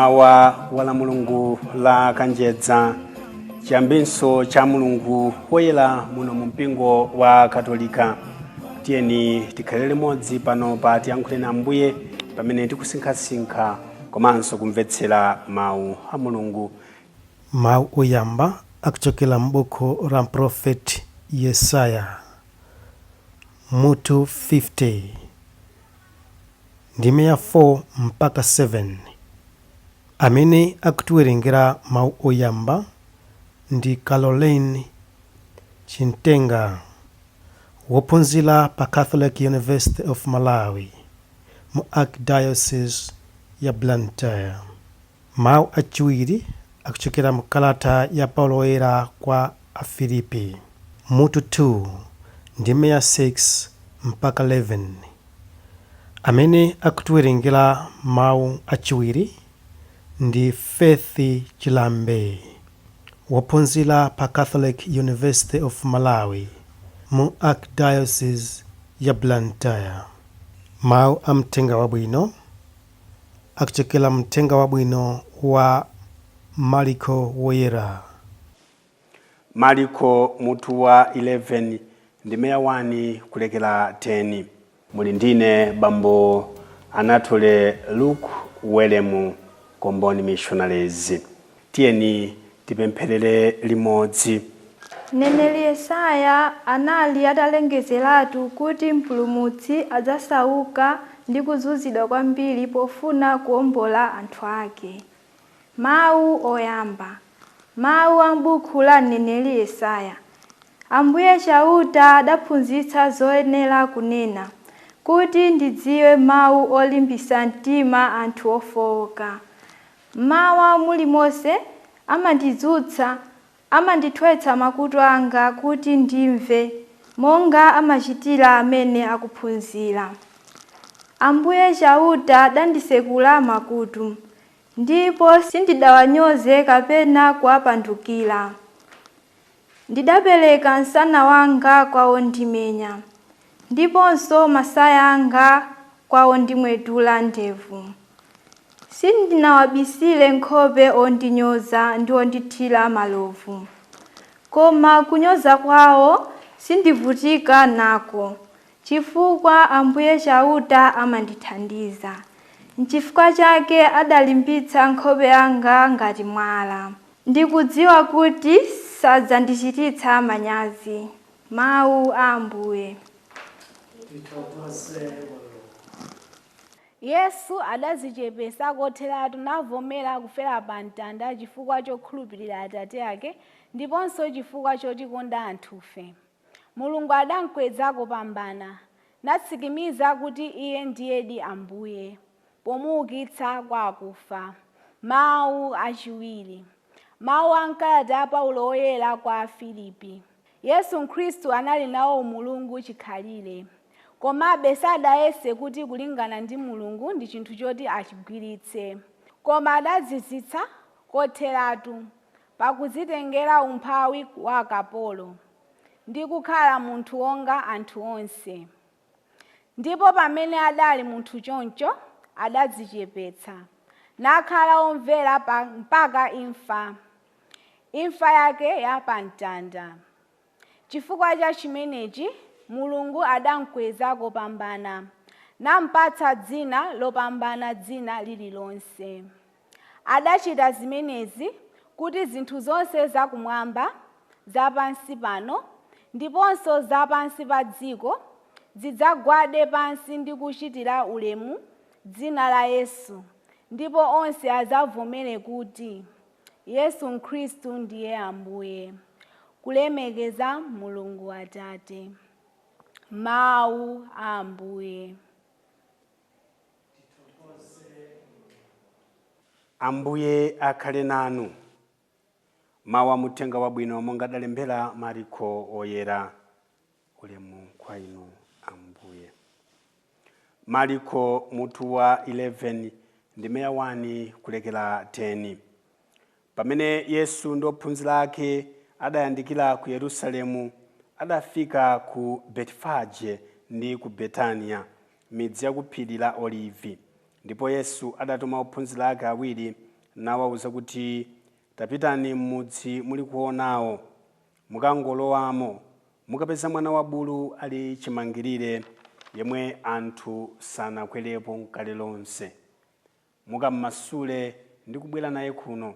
mawa wa Lamulungu la Kanjedza chiyambinso cha Mlungu Woyera muno mu mpingo wa Katolika. Tiyeni tikhalire limodzi pano pa tiyankhule na Ambuye pamene tikusinkhasinkha komanso kumvetsera mawu a Mulungu. Mawu oyamba akuchokera m'buku la Prophet Yesaya mutu 50 ndime ya 4 mpaka 7. Amene akutiwerengera mawu oyamba ndi Caroline Chintenga, wophunzira pa Catholic University of Malawi mu Archdiocese ya Blantyre. Mawu achiwiri akuchokera mu kalata ya Paulo Woyera kwa Afilipi mutu 2 ndime ya 6 mpaka 11. Amene akutiwerengera mawu achiwiri ndi Faith Chilambe, wophunzira pa Catholic University of Malawi mu Archdiocese ya Blantyre. Mawu a mthenga wabwino akuchokera mthenga wabwino wa Mariko Woyera. Mariko mutu wa 11 ndime ya 1 kulekera 10. Muli ndine bambo Anatole Welemu Komboni Missionaries. Tiyeni tipempherere limodzi. Mneneri Yesaya anali atalengezeratu kuti mpulumutsi adzasauka ndi kuzunzidwa kwambiri pofuna kuwombola anthu ake. Mawu oyamba. Mawu a m'buku la mneneri Yesaya. Ambuye chauta adaphunzitsa zoyenera kunena, kuti ndidziwe mawu olimbisa mtima anthu ofowoka. Mawu mulimonse amandidzutsa, amandithwetsa makutu anga kuti ndimve, monga amachitira amene akuphunzira. Ambuye chauta adandisekula makutu, ndipo sindidawanyoze kapena kuwapandukira. Ndidapereka msana wanga kwa ondimenya, ndiponso masaya anga kwa ondimwetula ndevu. Sindinawabisire nkhope ondinyoza ndi ondithira malovu. Koma kunyoza kwawo sindivutika nako, chifukwa Ambuye chauta amandithandiza. N'chifukwa chake adalimbitsa nkhope yanga ngati mwala. Ndikudziwa kuti sadzandichititsa manyazi. Mawu a Ambuye. Yesu adadzichepesa kotheratu navomera kufera pa mtanda chifukwa chokhulupirira Atate ake ndiponso chifukwa chotikonda anthufe. Mulungu adamkweza kopambana, natsikimiza kuti iye ndiyedi Ambuye, pomuukitsa kwa akufa. Mawu achiwiri. Mawu a mkalata ya Paulo Woyera kwa Afilipi. Yesu Khristu anali nawo Mulungu chikhalire, komabe sadayese kuti kulingana ndi Mulungu ndi chinthu choti achigwiritse, koma adadzitsitsa kotheratu pakudzitengera umphawi wa akapolo ndi kukhala munthu wonga anthu onse. Ndipo pamene adali munthu choncho adadzichepetsa, nakhala omvera mpaka imfa yake ya pamtanda. Chifukwa cha chimenechi Mulungu adamkweza kopambana, nampatsa dzina lopambana dzina lililonse. Adachita zimenezi kuti zinthu zonse zakumwamba, zapansi pano, ndiponso zapansi pa dziko zidzagwade pansi ndi kuchitira ulemu dzina la Yesu, ndipo onse adzavomere kuti Yesu Khristu ndiye Ambuye, kulemekeza Mulungu Atate. Mawu a Ambuye. Ambuye akhale nanu. Mawu a muthenga wabwino monga adalembera Mariko Woyera. Ulemu kwa inu Ambuye. Mariko mutu wa 11 ndime ya 1 kulekera 10. Pamene Yesu ndi ophunzira ake adayandikira ku Yerusalemu, adafika ku Betfage ndi ku Betania, midzi ya ku phiri la Olivi. Ndipo Yesu adatuma ophunzira ake awiri nawawuza kuti tapitani m'mudzi muli kuonawo, mukangolowamo mukapeza mwana wa bulu ali chimangirire yemwe anthu sanakwerepo nkale lonse. Mukammasule ndi kubwera naye kuno.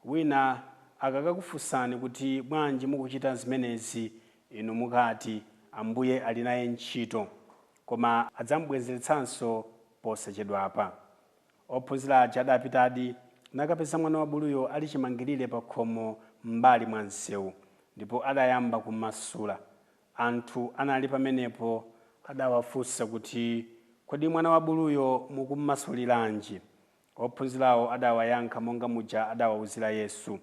Wina akakakufunsani kuti bwanji mukuchita zimenezi, inu mukati Ambuye ali naye ntchito, koma adzamubwezeretsanso posachedwapa. Ophunzira aja adapitadi nakapeza mwana wa buluyo ali chimangirire pa khomo m'mbali mwa msewu, ndipo adayamba kummasula. Anthu anali pamenepo adawafunsa kuti kodi mwana wa buluyo mukummasuliranji? Ophunzirawo adawayankha monga muja adawawuzira Yesu.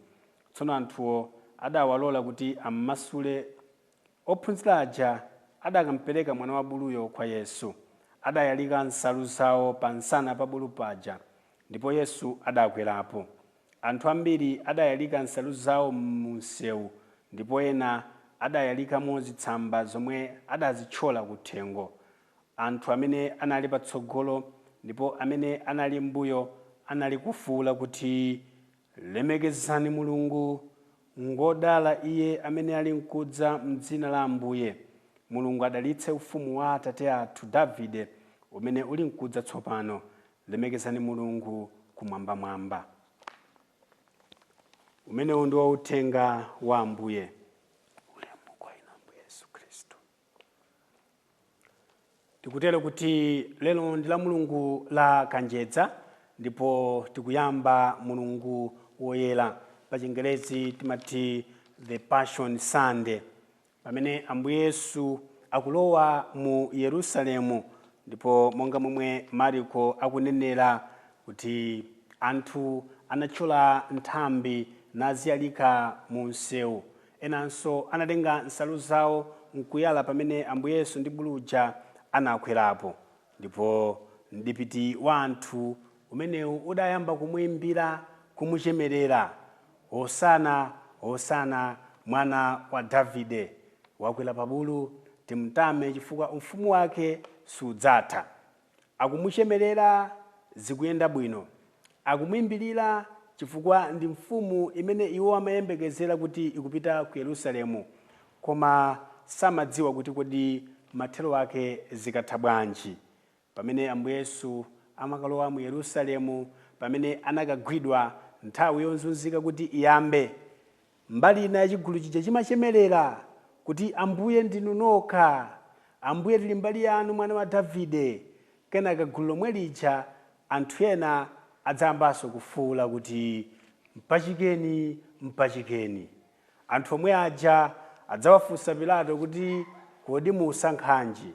Tsono anthuwo adawalola kuti ammasule. Ophunzira aja adakampereka mwana wa buluyo kwa Yesu. Adayalika nsalu zawo pa nsana pa bulu paja, ndipo Yesu adakwerapo. Anthu ambiri adayalika nsalu zawo mu msewu, ndipo ena adayalikamo zitsamba zomwe adazithyola kuthengo. Anthu amene anali patsogolo ndipo amene anali m'mbuyo anali kufuwula kuti, lemekezani Mulungu, ngodala iye amene ali nkudza m'dzina la Ambuye. Mulungu adalitse ufumu wa Atate athu Davide umene uli nkudza tsopano. Lemekezani Mulungu kumwambamwamba. Umenewu ndi uthenga wa Ambuye. Ulemu kwa inu Ambuye Yesu Khristu. Tikutero kuti lero ndi Lamulungu la Kanjedza, ndipo tikuyamba Mulungu Woyera. Pa Chingerezi timati the Passion Sunday, pamene Ambuye Yesu akulowa mu Yerusalemu, ndipo monga momwe Marko akunenera kuti anthu anathyola nthambi naziyalika mu msewu. Enanso anatenga nsalu zawo nkuyala pamene Ambuye Yesu ndi buluja anakwerapo, ndipo mdipiti wa anthu umenewu udayamba kumuimbira, kumuchemerera, Hosana, Hosana mwana wa Davide, wakwera pa bulu timtame chifukwa ufumu wake sudzatha. Akumuchemerera zikuyenda bwino, akumuimbirira chifukwa ndi mfumu imene iwo amayembekezera kuti ikupita ku Yerusalemu, koma samadziwa kuti kodi mathero ake zikatha bwanji. Pamene Ambuye Yesu amakalowa mu Yerusalemu, pamene anakagwidwa nthawi yozunzika kuti iyambe, mbali ina yachigulu chija chimachemerera kuti Ambuye ndinu nokha, Ambuye tili mbali yanu mwana wa Davide. Kenaka gulu lomwe lija anthu ena adzayambanso kufuwula kuti mpachikeni, mpachikeni. Anthu omwe aja adzawafunsa Pilato kuti kodi musankhanji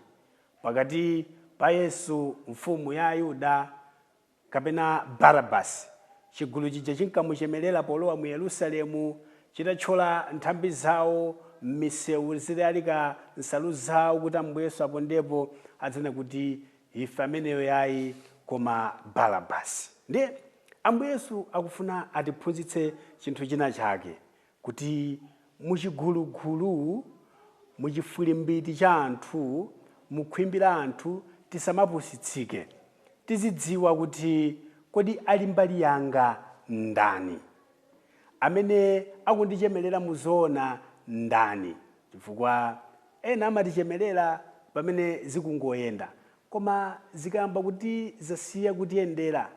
pakati pa Yesu mfumu ya Ayuda kapena Barabasi. Chigulu chija chinkamuchemerera polowa mu Yerusalemu, chitathyola nthambi zawo m'misewu, zidayalika nsalu zawo kuti Ambuye Yesu apondepo, adzana kuti ife ameneyo yayi koma Barabasi. Ndiye Ambuye Yesu akufuna atiphunzitse chinthu china chake, kuti muchigulugulu, muchifulimbiti cha anthu, mukhwimbira anthu tisamapusitsike. Tizidziwa kuti kodi ali mbali yanga ndani, amene akundichemerera muzoona ndani. Chifukwa ena amatichemerera pamene zikungoyenda, koma zikayamba kuti zasiya kutiyendera,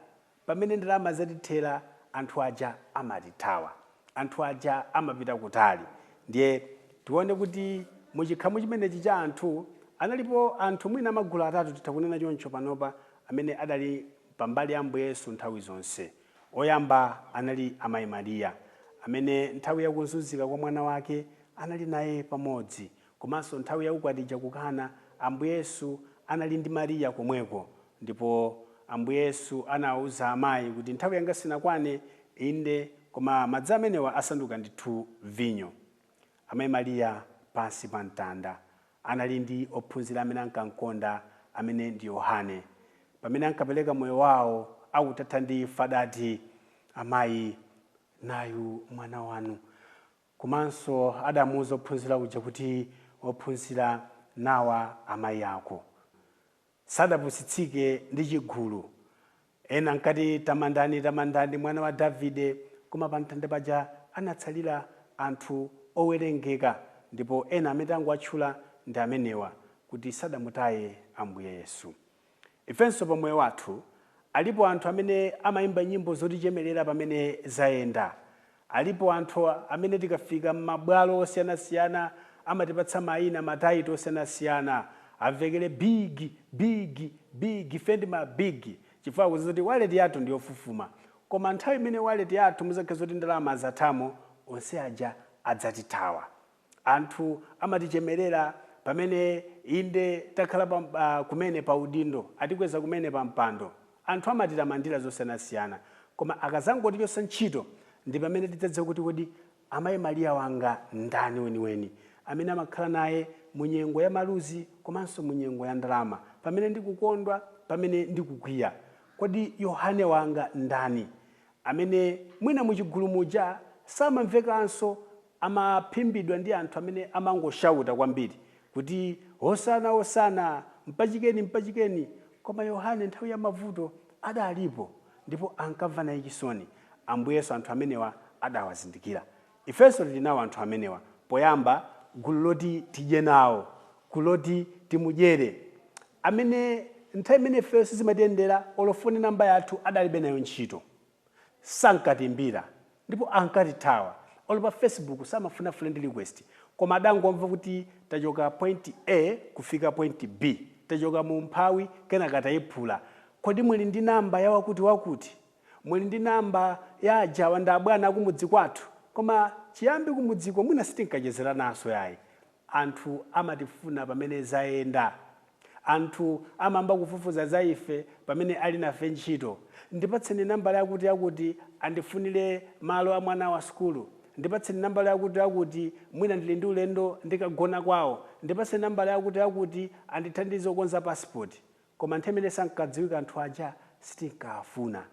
pamene ndalama zatithera, anthu aja amatithawa, anthu aja amapita kutali. Ndiye tione kuti muchikhamu chimenechi cha anthu analipo anthu mwina magulu atatu, titha kunena choncho panopa, amene adali pambali ya Ambuye Yesu nthawi zonse. Oyamba anali amayi Mariya, amene nthawi yakuzunzika kwa mwana wake anali naye pamodzi, komanso nthawi yakukwatija kukana Ambuye Yesu anali ndi Mariya komweko. Ndipo Ambuye Yesu anawuza amayi kuti nthawi yanga sinakwane inde, koma madzi amenewa asanduka ndithu vinyo. Amayi Mariya pansi pa mtanda anali ndi ophunzira amene ankankonda, amene ndi Yohane. Pamene ankapereka moyo wawo akutatha ndi fadati, amayi nayu mwana wanu. Komanso adamuwuza ophunzira uja kuti ophunzira nawa amayi ako. Sadapusitsike ndi chigulu. ena nkati tamandani tamandani mwana wa Davide, koma pa mtanda paja anatsalira anthu owerengeka, ndipo ena amene angowatchula ndi amenewa kuti sadamutaye Ambuye Yesu. Ifenso pa moyo wathu alipo anthu amene amayimba nyimbo zotichemerera pamene zayenda. Alipo anthu amene tikafika m'mabwalo osiyanasiyana amatipatsa mayina mataito osiyanasiyana, avekere big big big fendima big, chifukwa kuti wallet yathu ndi yofufuma. Koma nthawi imene wallet yathu muzakhala zoti ndalama zathamo, onse aja adzatithawa. Anthu amatichemerera pamene inde takhala kumene pa udindo, atikweza kumene pa mpando. Anthu amatitamandira zosiyanasiyana, koma akazangotichotsa ntchito ndi pamene tidzadziwa kuti kodi amayi Mariya wanga ndani weniweni, amene amakhala naye munyengo ya maluzi komanso munyengo ya ndalama, pamene ndikukondwa, pamene ndikukwiya. Kodi Yohane wanga ndani, amene mwina muchigulu muja samamvekanso, amaphimbidwa ndi anthu amene amangoshauta kwambiri kuti hosana hosana, mpachikeni mpachikeni, koma Yohane nthawi ya mavuto adalipo ndipo ankamva naye chisoni. Ambuye Yesu anthu amenewa adawazindikira. Ifenso tili nawo anthu amenewa. Poyamba gulu loti tidye nawo, gulu loti timudyere, amene nthawi imene ifenso zimatiyendera olofoni namba yathu adalibe nayo ntchito, sankatimbira ndipo ankatithawa. Olo pa Facebook samafuna friend request, koma adangomva kuti tachoka point A kufika point B, tachoka mu mphawi kenaka tayiphula. Kodi muli ndi namba ya wakuti wakuti, muli ndi namba ya ajawa ndi abwana akumudzi kwathu, koma chiyambi kumudziko mwina sitinkachezera naso yayi. Anthu amatifuna pamene zayenda. Anthu amamba kufufuza za ife pamene ali nafe ntchito. Ndipatseni namba yakuti yakuti andifunire malo a mwana wa skulu, ndipatseni namba yakuti yakuti mwina ndili ndi ulendo ndikagona kwawo, ndipatseni namba yakuti yakuti andithandize kukonza passport. Koma nthawi imene sankadziwika anthu aja sitinkafuna.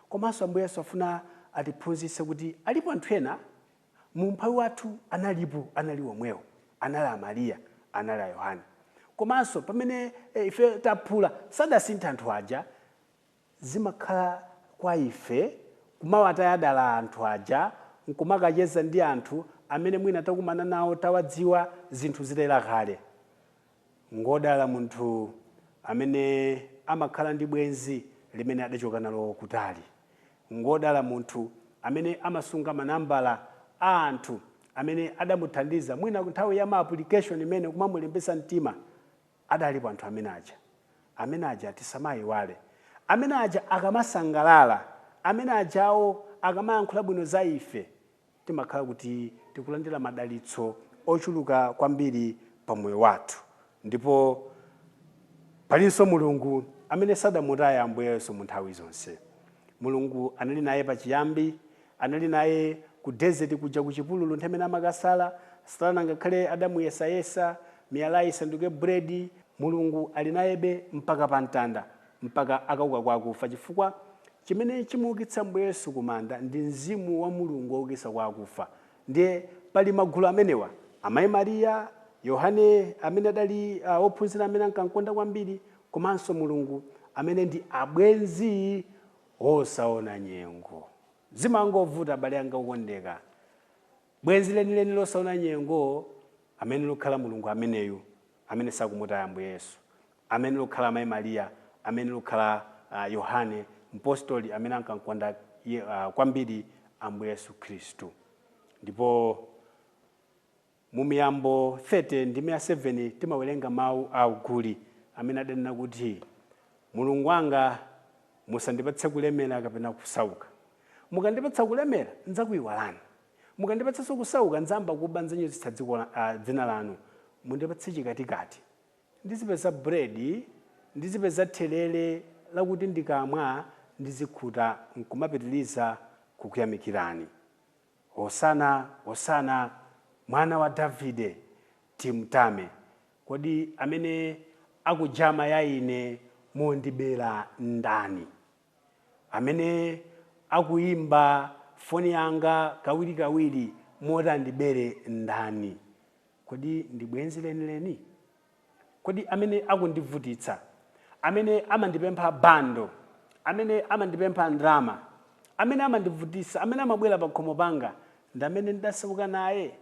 Komanso Ambuye Yesu afuna atiphunzitse kuti alipo anthu ena mu mphawi wathu anali omwewo, anali a Mariya, anali a Yohane. Komanso pamene ife taphula sadasintha anthu aja, zimakhala kwa ife kumawataya dala anthu aja, nkumakacheza ndi anthu amene mwina takumana nawo tawadziwa zinthu zitera kale. Ngodala munthu amene amakhala ndi bwenzi limene adachoka nalo kutali. Ngodala munthu amene amasunga manambala a anthu amene adamuthandiza mwina nthawi ya ma application imene kumamulembesa mtima. Adalipo anthu amene aja tisamayiwale. Amene aja akamasangalala, amene ajawo akamayankhula bwino za ife, timakhala kuti tikulandira madalitso ochuluka kwambiri pa moyo wathu. Ndipo palinso Mulungu amene sadamutaye Ambuye Yesu mu nthawi zonse. Mulungu anali naye pachiyambi, anali naye ku desert kuja ku chipululu nthawi imene amakasala, Satana ngakhale adamuyesayesa, miyala isanduke bredi. Mulungu ali nayebe mpaka pa mtanda, mpaka akauka kwa akufa, chifukwa chimene chimuukitsa Ambuye Yesu kumanda ndi mzimu wa Mulungu woukitsa kwa akufa. Ndiye pali magulu amenewa, amayi Mariya, Yohane amene adali ophunzira amene ankankonda kwambiri, komanso Mulungu amene ndi abwenzi osaona nyengo. Zimangovuta abale anga okondeka. Bwenzi lenileni losaona nyengo amene lokhala Mulungu ameneyu, amene sakumutaya Ambuye Yesu, amene lokhala amayi Mariya, amene lokhala Yohane mpostoli amene ankankonda kwambiri Ambuye Yesu Khristu. Ndipo mu Miyambo 30 ndi 7 timawerenga mawu a uguli amene adanena kuti Mulungu wanga musandipatse kulemera kapena kusauka. Mukandipatsa kulemera ndidzakuyiwalani, mukandipatsa kusauka ndzamba kuba ndzanyozitsa dzina lanu. Mundipatse chikatikati, ndizipeza bredi, ndizipeza thelele lakuti ndikamwa ndizikhuta nkumapitiliza kukuyamikirani. Hosana hosana mwana wa Davide timtame. Kodi amene akujama ya ine mondibera ndani, amene akuimba foni yanga kawiri kawiri motandibere ndani. Kodi ndi bwenzi lenileni? Kodi amene akundivutitsa, amene amandipempha bando, amene amandipempha ndalama, amene amandivutisa, amene amabwera pa khomo panga, ndi amene ndidasauka naye.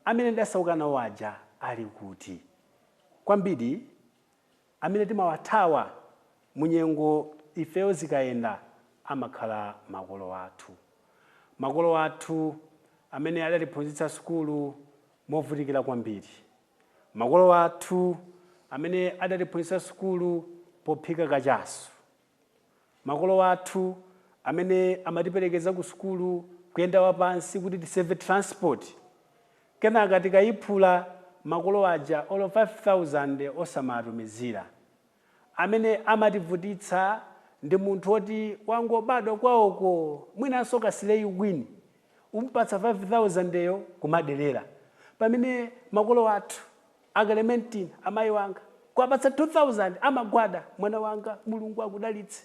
Amene ndidasauka nawo aja ali kuti? Kwambiri amene timawathawa munyengo ifeyo zikayenda amakhala makolo athu. Makolo athu amene adatiphunzitsa sukulu movutikira kwambiri. Makolo athu amene adatiphunzitsa sukulu pophika kachasu. Makolo athu amene amatiperekeza ku sukulu kuyenda wapansi kuti tiseve transport. Kenaka tikayiphula makolo aja olo 5,000 osamatumizira. Amene amativutitsa ndi munthu woti wangobadwa kwawoko mwinanso kasileyi wini umpatsa 5,000 yo kumaderera. Pamene makolo athu akalementini amayi wanga kuwapatsa 2,000 amagwada, mwana wanga Mulungu akudalitse.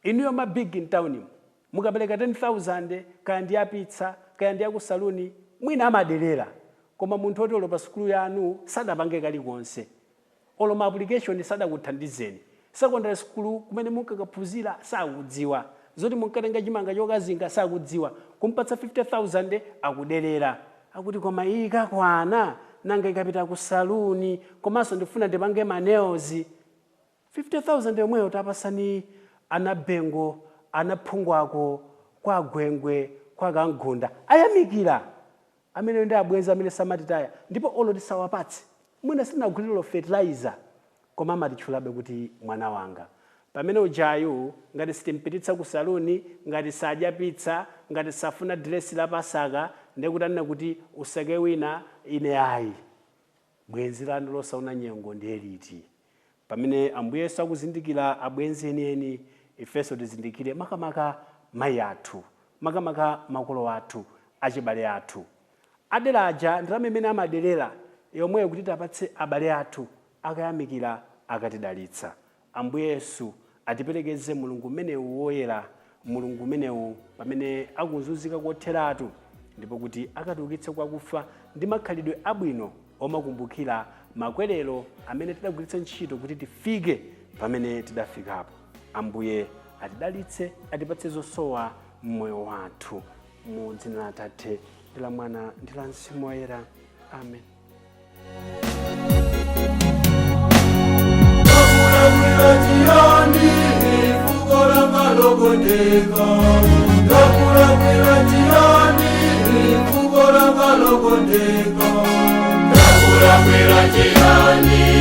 Inuyo mabig in town mukapereka 10,000 kaya ndi apitsa kaya ndi akusaluni mwina amaderera. Koma munthu woti olo pa sukulu yanu sadapange kalikonse, olo ma application sadakuthandizeni, secondary school kumene munkakaphunzira sakudziwa, zoti munkatenga chimanga chokazinga sakudziwa, kumpatsa 50,000 akuderera. Akuti koma iyi kakwana nanga ikapita ku saluni, komanso ndifuna ndipange ma nails. 50,000 yomweyo tapasani anabengo, anaphungwako, kwa gwengwe, kwa kangunda. Ayamikira amene ndi abwenzi amene samatitaya, ndipo olo tisawapatse. Mwina sinaguliro fertilizer, koma amatitchulabe kuti mwana wanga. Pamene ujayu ngati sitimpititsa ku saluni, ngati sadya pizza, ngati safuna dress la Pasaka, ndikutanena kuti usake wina ine ayi. Bwenzi lanu losauna nyengo ndiye liti. Pamene Ambuye Yesu akuzindikira abwenzi enieni, ifeso tizindikire makamaka mayi athu, makamaka makolo athu, achibale athu. Adera aja ndalama imene amaderera yomweyo kuti tapatse abale athu akayamikira akatidalitsa. Ambuye Yesu atiperekeze Mulungu menewu woyera, Mulungu menewu pamene akuzunzika kotheratu, ndipo kuti akatiukitse kwa kufa ndi makhalidwe abwino omakumbukira makwerero amene tidagwiritsa ntchito kuti tifike pamene tidafikapo. Ambuye atidalitse, atipatse zosowa mmoyo wathu. Mu dzina la Atate ndi la Mwana ndi la Mzimu Woyera. Amen. Ndakura kwira chiyani